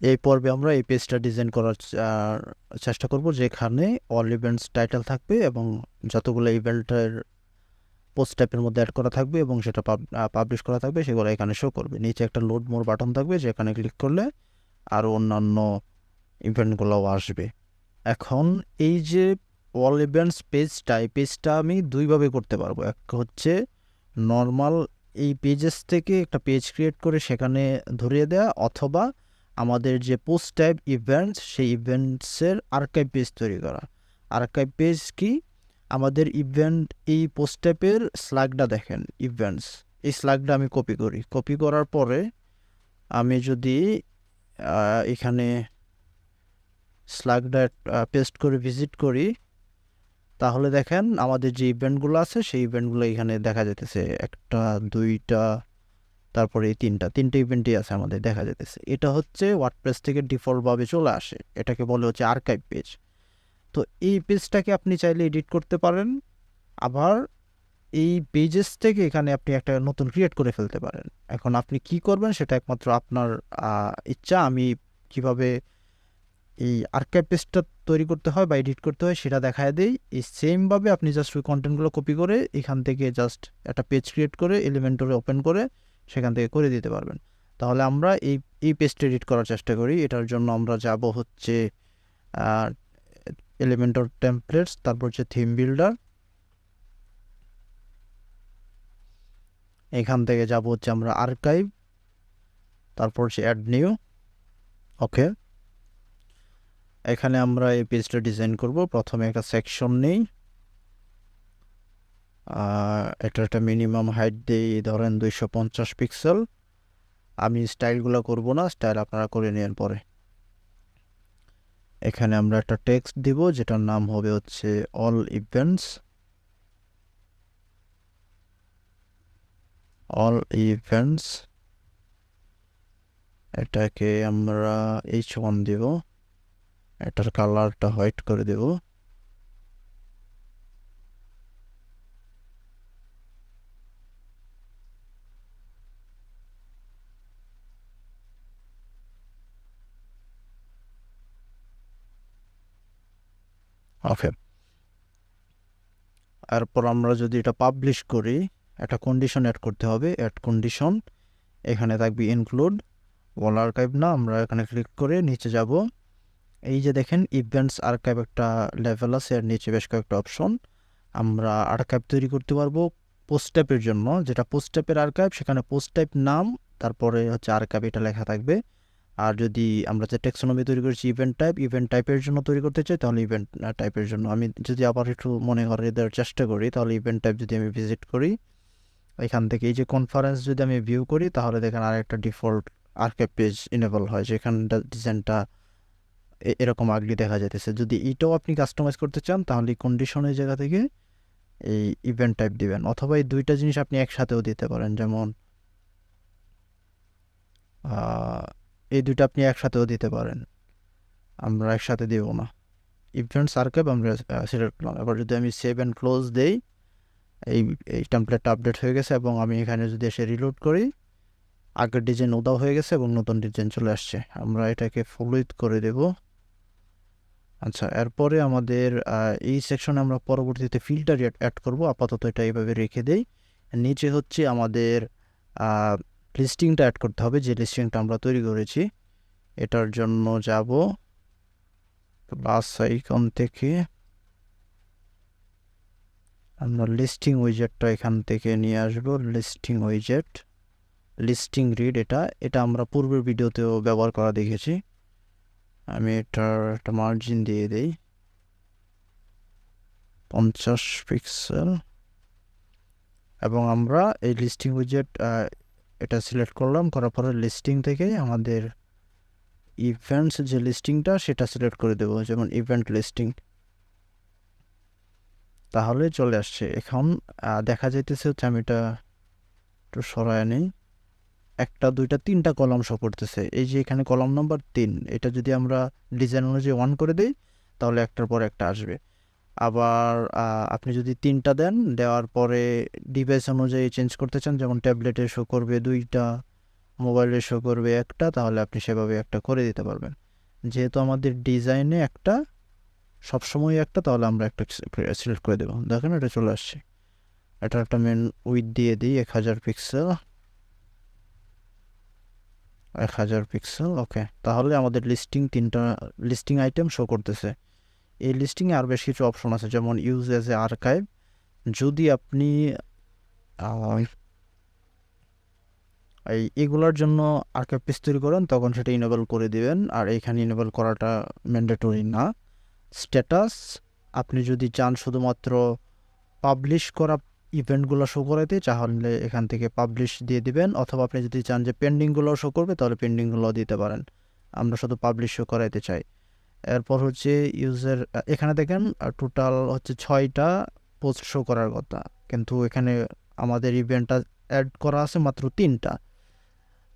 এই পর্বে আমরা এই পেজটা ডিজাইন করার চেষ্টা করব, যেখানে অল ইভেন্টস টাইটেল থাকবে এবং যতগুলো ইভেন্টের পোস্ট টাইপের মধ্যে অ্যাড করা থাকবে এবং সেটা পাবলিশ করা থাকবে, সেগুলো এখানে শো করবে। নিচে একটা লোড মোর বাটন থাকবে, যেখানে ক্লিক করলে আরও অন্যান্য ইভেন্টগুলোও আসবে। এখন এই যে অল ইভেন্টস পেজটা, এই পেজটা আমি দুইভাবে করতে পারবো। এক হচ্ছে নর্মাল এই পেজেস থেকে একটা পেজ ক্রিয়েট করে সেখানে ধরিয়ে দেওয়া, অথবা আমাদের যে পোস্ট টাইপ ইভেন্টস, সেই ইভেন্টসের আর্কাইভ পেজ তৈরি করা। আর্কাইভ পেজ কি? আমাদের ইভেন্ট এই পোস্ট টাইপের স্ল্যাগটা দেখেন, ইভেন্টস, এই স্ল্যাগটা আমি কপি করার পরে আমি যদি এখানে স্ল্যাগটা পেস্ট করে ভিজিট করি, তাহলে দেখেন আমাদের যে ইভেন্টগুলো আছে সেই ইভেন্টগুলো এখানে দেখা যেতেছে। একটা, দুইটা, তারপরে এই তিনটা ইভেন্টই আছে আমাদের দেখা যেতেছে। এটা হচ্ছে ওয়ার্ডপ্রেস থেকে ডিফল্টভাবে চলে আসে, এটাকে বলে হচ্ছে আর্কাইভ পেজ। তো এই পেজটাকে আপনি চাইলে এডিট করতে পারেন, আবার এই পেজেস থেকে এখানে আপনি একটা নতুন ক্রিয়েট করে ফেলতে পারেন। এখন আপনি কি করবেন সেটা একমাত্র আপনার ইচ্ছা। আমি কিভাবে এই আর্কাইভ পেজটা তৈরি করতে হয় বা এডিট করতে হয় সেটা দেখায় দেই। এই সেমভাবে আপনি জাস্ট ওই কন্টেন্টগুলো কপি করে এখান থেকে জাস্ট একটা পেজ ক্রিয়েট করে এলিমেন্টরে ওপেন করে সেখান থেকে করে দিতে পারবেন। তাহলে আমরা এই পেজটা এডিট করার চেষ্টা করি। এটার জন্য আমরা যাব হচ্ছে এলিমেন্টর টেমপ্লেটস, তারপর হচ্ছে থিম বিল্ডার, এখান থেকে যাব হচ্ছে আমরা আর্কাইভ, তারপর হচ্ছে অ্যাড নিউ। ওকে, এখানে আমরা এই পেজটা ডিজাইন করব। প্রথমে একটা সেকশন নেই, এটা একটা মিনিমাম হাইট দিই ধরেন 250 পিক্সেল। আমি স্টাইলগুলো করব না, স্টাইল আপনারা করে নেন পরে। এখানে আমরা একটা টেক্সট দিব যেটার নাম হবে হচ্ছে অল ইভেন্টস, অল ইভেন্টস। এটাকে আমরা H1 দিব, এটার কালারটা হোয়াইট করে দেব। ওকে, এরপর আমরা যদি এটা পাবলিশ করি, একটা কন্ডিশন অ্যাড করতে হবে। অ্যাড কন্ডিশন, এখানে থাকবে ইনক্লুড অল আর্কাইভ না। আমরা এখানে ক্লিক করে নিচে যাব, এই যে দেখেন ইভেন্টস আর্কাইভ একটা লেভেল আছে, এর নিচে বেশ কয়েকটা অপশন। আমরা আর্কাইভ তৈরি করতে পারবো পোস্ট টাইপের জন্য, যেটা পোস্ট টাইপের আর্কাইভ, সেখানে পোস্ট টাইপ নাম, তারপরে হচ্ছে আর্কাইভ এটা লেখা থাকবে। আর যদি আমরা যে টেক্সোনমি তৈরি করেছি ইভেন্ট টাইপের জন্য তৈরি করতে চাই, তাহলে ইভেন্ট টাইপের জন্য। আমি যদি আবার একটু মনে করে দেওয়ার চেষ্টা করি, তাহলে ইভেন্ট টাইপ যদি আমি ভিজিট করি, এখান থেকে এই যে কনফারেন্স যদি আমি ভিউ করি, তাহলে দেখেন আর একটা ডিফল্ট আর্কাইভ পেজ ইনেবল হয়, যেখানটা ডিজাইনটা এরকম আগলি দেখা যাইতেছে। যদি এটাও আপনি কাস্টমাইজ করতে চান, তাহলে কন্ডিশনের জায়গা থেকে এই ইভেন্ট টাইপ দিবেন, অথবা এই দুইটা জিনিস আপনি একসাথেও দিতে পারেন। যেমন এই দুইটা আপনি একসাথেও দিতে পারেন, আমরা একসাথে দেব না। ইভেন্টস আর্কাইভ আমরা সিলেক্ট করলাম। এবার যদি আমি সেভ অ্যান্ড ক্লোজ দেই, এই টেমপ্লেটটা আপডেট হয়ে গেছে এবং আমি এখানে যদি এসে রিলোড করি, আগের ডিজাইন উদাও হয়ে গেছে এবং নতুন ডিজাইন চলে আসছে। আমরা এটাকে ফুল উইথ করে দেব। আচ্ছা, এরপরে আমাদের এই সেকশনে আমরা পরবর্তীতে ফিল্টার অ্যাড করব। আপাতত এটা এইভাবে রেখে দেই। নিচে হচ্ছে আমাদের লিস্টিংটা অ্যাড করতে হবে, যে লিস্টিংটা আমরা তৈরি করেছি। এটার জন্য যাব প্লাস আইকন থেকে, আমরা লিস্টিং উইজেটটা এখান থেকে নিয়ে আসবো। লিস্টিং উইজেট, লিস্টিং রিড, এটা আমরা পূর্বের ভিডিওতেও ব্যবহার করা দেখেছি। আমি এটার একটা মার্জিন দিয়ে দিই 50 পিক্সেল, এবং আমরা এই লিস্টিং উইজেট এটা সিলেক্ট করলাম। করার পরে লিস্টিং থেকে আমাদের ইভেন্টস যে লিস্টিংটা সেটা সিলেক্ট করে দেবো, যেমন ইভেন্ট লিস্টিং। তাহলে চলে আসছে। এখন দেখা যাইতেছে হচ্ছে, আমি এটা একটু সরায় নিই, একটা, দুইটা, তিনটা কলাম শো করতেছে। এই যে এখানে কলাম নাম্বার 3, এটা যদি আমরা ডিজাইন অনুযায়ী 1 করে দিই, তাহলে একটার পর একটা আসবে। আবার আপনি যদি 3টা দেন, দেওয়ার পরে ডিভাইস অনুযায়ী চেঞ্জ করতে চান, যেমন ট্যাবলেটে শো করবে 2টা, মোবাইলে শো করবে একটা, তাহলে আপনি সেভাবে একটা করে দিতে পারবেন। যেহেতু আমাদের ডিজাইনে একটা সবসময় একটা, তাহলে আমরা একটা সিলেক্ট করে দেবো। দেখেন এটা চলে আসছে। এটা একটা মেন উইথ দিয়ে দিই 1000 পিক্সেল, 1000 পিক্সেল। ওকে, তাহলে আমাদের তিনটা লিস্টিং আইটেম শো করতেছে। এই লিস্টিংয়ে আর বেশ কিছু অপশন আছে, যেমন ইউজ এজ এ আর্কাইভ। যদি আপনি এগুলোর জন্য আর্কাইভ পেজ তৈরি করেন, তখন সেটা ইনেবল করে দিবেন, আর এইখানে ইনেবল করাটা ম্যান্ডেটরি না। স্ট্যাটাস, আপনি যদি চান শুধুমাত্র পাবলিশ করা ইভেন্টগুলো শো করাইতে, তাহলে এখান থেকে পাবলিশ দিয়ে দিবেন, অথবা আপনি যদি চান যে পেন্ডিংগুলো শো করবে, তাহলে পেন্ডিংগুলো দিতে পারেন। আমরা শুধু পাবলিশ শো করাইতে চাই। এরপর হচ্ছে ইউজার, এখানে দেখেন টোটাল হচ্ছে 6টা পোস্ট শো করার কথা, কিন্তু এখানে আমাদের ইভেন্টটা অ্যাড করা আছে মাত্র 3টা,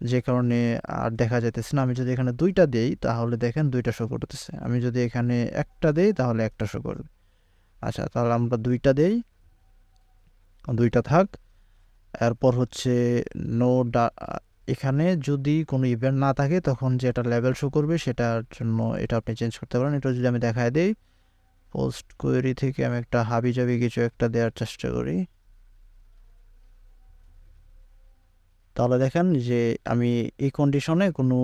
যে কারণে আর দেখা যাইতেছে না। আমি যদি এখানে 2টা দেই, তাহলে দেখেন 2টা শো করতেছে। আমি যদি এখানে একটা দেই, তাহলে একটা শো করবে। আচ্ছা, তাহলে আমরা 2টা দেই, 2টা থাক। এরপর হচ্ছে নো এখানে যদি কোনো ইভেন্ট না থাকে, তখন যেটা লেভেল শো করবে সেটার জন্য এটা আপনি চেঞ্জ করতে পারেন। এটা যদি আমি দেখায় দিই, পোস্ট কোয়েরি থেকে আমি একটা হাবিজাবি কিছু একটা দেওয়ার চেষ্টা করি, তাহলে দেখেন যে আমি এই কন্ডিশনে কোনো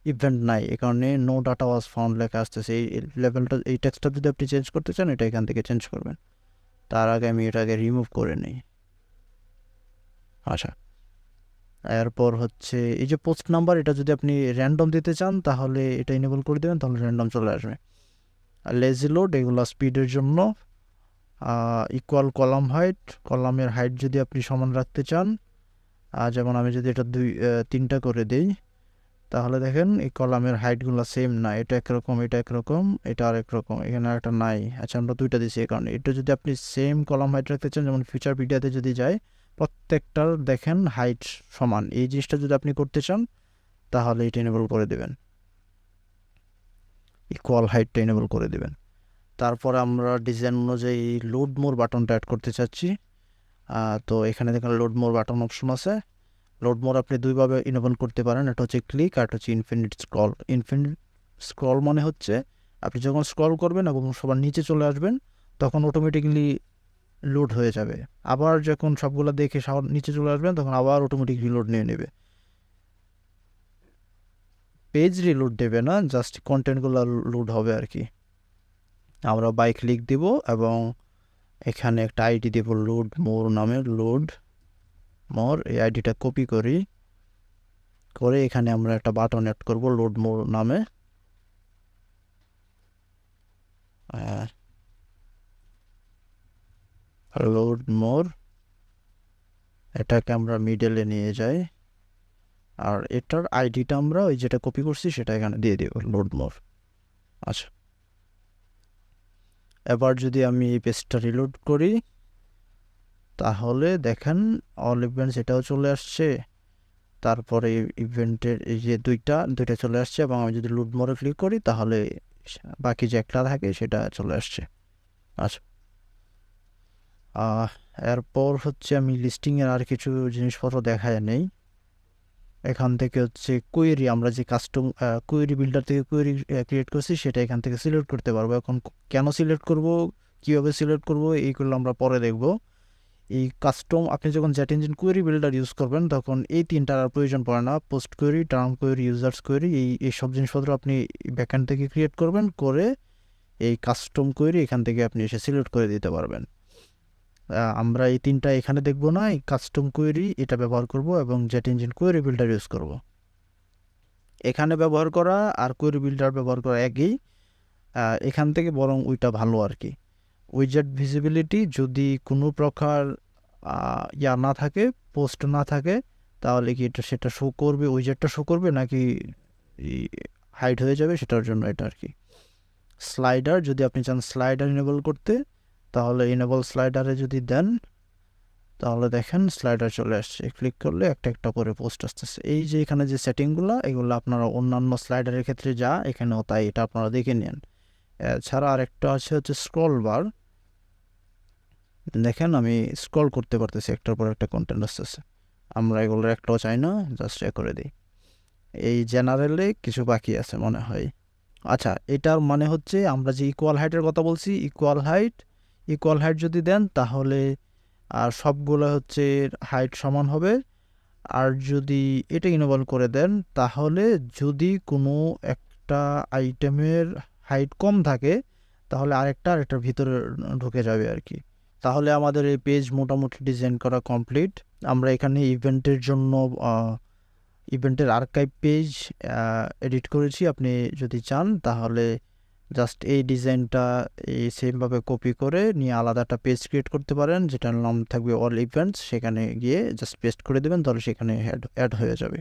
ইভেন্ট নাই, এই কারণে নো ডাটা ওয়াজ ফাউন্ড লেখা আসতেছে। এই লেভেলটা, এই টেক্সটটা যদি আপনি চেঞ্জ করতে চান, এটা এখান থেকে চেঞ্জ করবেন। তার আগে আমি এটাকে রিমুভ করে নিই। আচ্ছা, এরপর হচ্ছে এই যে পোস্ট নাম্বার, এটা যদি আপনি র্যান্ডম দিতে চান, তাহলে এটা ইনেবল করে দেবেন, তাহলে র্যান্ডম চলে আসবে। আর লেজি লোড, এগুলো স্পিডের জন্য। ইকুয়াল কলাম হাইট, কলামের হাইট যদি আপনি সমান রাখতে চান, যেমন আমি যদি এটা 3টা করে দিই, তাহলে দেখেন এই কলামের হাইটগুলো সেম না, এটা একরকম, এটা একরকম, এটা আর একরকম, এখানে একটা নাই। আচ্ছা, আমরা 2টা দিচ্ছি এই কারণে। এটা যদি আপনি সেম কলাম হাইট রাখতে চান, যেমন ফিচার ভিডিওতে যদি যায়, প্রত্যেকটার দেখেন হাইট সমান, এই জিনিসটা যদি আপনি করতে চান, তাহলে এটা এনেবল করে দেবেন, ইকুয়াল হাইটটা এনেবল করে দেবেন। তারপরে আমরা ডিজাইন অনুযায়ী লোড মোর বাটনটা অ্যাড করতে চাচ্ছি। তো এখানে দেখেন লোড মোর বাটন অপশন আছে। লোড মোর আপনি দুইভাবে ইনেবল করতে পারেন, এটা হচ্ছে ক্লিক, আর এটা হচ্ছে ইনফিনিট স্ক্রল। ইনফিনিট স্ক্রল মানে হচ্ছে আপনি যখন স্ক্রল করবেন এবং সবার নিচে চলে আসবেন, তখন অটোমেটিকলি লোড হয়ে যাবে। আবার যখন সবগুলো দেখে সবার নিচে চলে আসবেন, তখন আবার অটোমেটিক রিলোড নিয়ে নেবে। পেজ রিলোড দেবে না, জাস্ট কন্টেন্টগুলো লোড হবে আর কি। আমরা বাই ক্লিক দিব এবং এখানে একটা আইডি দেব লোড মোর নামে, লোড মোর। এই আইডিটা কপি করে এখানে আমরা একটা বাটন অ্যাড করব লোড মোর নামে। লোড মোর, এটাকে আমরা মিডলে নিয়ে যাই, আর এটার আইডিটা আমরা ওই যেটা কপি করছি সেটা এখানে দিয়ে দেব, লোড মোর। আচ্ছা, এবার যদি আমি এই পেজটা রিলোড করি, তাহলে দেখেন অল ইভেন্টস এটাও চলে আসছে। তারপরে ইভেন্টের এই যে দুইটা চলে আসছে, এবং আমি যদি লোড মোরে ক্লিক করি, তাহলে বাকি যে একটা থাকে সেটা চলে আসছে। আচ্ছা, এরপর হচ্ছে আমি লিস্টিংয়ের আর কিছু জিনিসপত্র দেখায় নেই। এখান থেকে হচ্ছে কোয়েরি, আমরা যে কাস্টম কোয়েরি বিল্ডার থেকে কোয়েরি ক্রিয়েট করছি, সেটা এখান থেকে সিলেক্ট করতে পারবো। এখন কেন সিলেক্ট করব, কীভাবে সিলেক্ট করব, এইগুলো আমরা পরে দেখব। এই কাস্টম, আপনি যখন জ্যাট ইঞ্জিন কোয়েরি বিল্ডার ইউজ করবেন, তখন এই 3টার আর প্রয়োজন পড়ে না। Post query, term query, users query, এই সব জিনিসপত্র আপনি ব্যাকএন্ড থেকে ক্রিয়েট করবেন, করে এই কাস্টম কোয়েরি এখান থেকে আপনি এসে সিলেক্ট করে দিতে পারবেন। আমরা এই 3টা এখানে দেখব না, এই কাস্টম কোয়েরি এটা ব্যবহার করব, এবং jet engine query builder use করব। এখানে ব্যবহার করা আর কোয়েরি বিল্ডার ব্যবহার করা একই, এখান থেকে বরং ওইটা ভালো আর কি। উইজেট ভিজিবিলিটি, যদি কোনো প্রকার ইয়া না থাকে, পোস্ট না থাকে, তাহলে কি সেটা শো করবে, উইজেটটা শো করবে নাকি হাইড হয়ে যাবে, সেটার জন্য এটা আর কি। স্লাইডার, যদি আপনি চান স্লাইডার ইনেবল করতে, তাহলে ইনেবল স্লাইডারে যদি দেন, তাহলে দেখেন স্লাইডার চলে আসছে। ক্লিক করলে একটা একটা করে পোস্ট আসতেছে। এই যে এখানে যে সেটিংগুলো, এগুলো আপনারা অন্যান্য স্লাইডারের ক্ষেত্রে যা এখানেও তাই, এটা আপনারা দেখে নেন। এছাড়া আরেকটা আছে হচ্ছে স্ক্রল বার। দেখেন আমি স্ক্রল করতে পারতেছি, একটার পর একটা কন্টেন্ট আসতেছে। আমরা এগুলোর একটাও চাই না, জাস্ট এ করে দিই। এই জেনারেলে কিছু বাকি আছে মনে হয়। আচ্ছা, এটার মানে হচ্ছে আমরা যে ইকুয়াল হাইটের কথা বলছি, ইকুয়াল হাইট যদি দেন তাহলে আর সবগুলো হচ্ছে হাইট সমান হবে। আর যদি এটা ইনেবল করে দেন তাহলে যদি কোনো একটা আইটেমের হাইট কম থাকে তাহলে আরেকটার ভিতরে ঢুকে যাবে আর কি। তাহলে আমাদের এই পেজ মোটামুটি ডিজাইন করা কমপ্লিট। আমরা এখানে ইভেন্টের আর্কাইভ পেজ এডিট করেছি। আপনি যদি চান তাহলে জাস্ট এই ডিজাইনটা এই সেমভাবে কপি করে নিয়ে আলাদা একটা পেজ ক্রিয়েট করতে পারেন, যেটার নাম থাকবে অল ইভেন্টস। সেখানে গিয়ে জাস্ট পেস্ট করে দেবেন, তাহলে সেখানে অ্যাড হয়ে যাবে।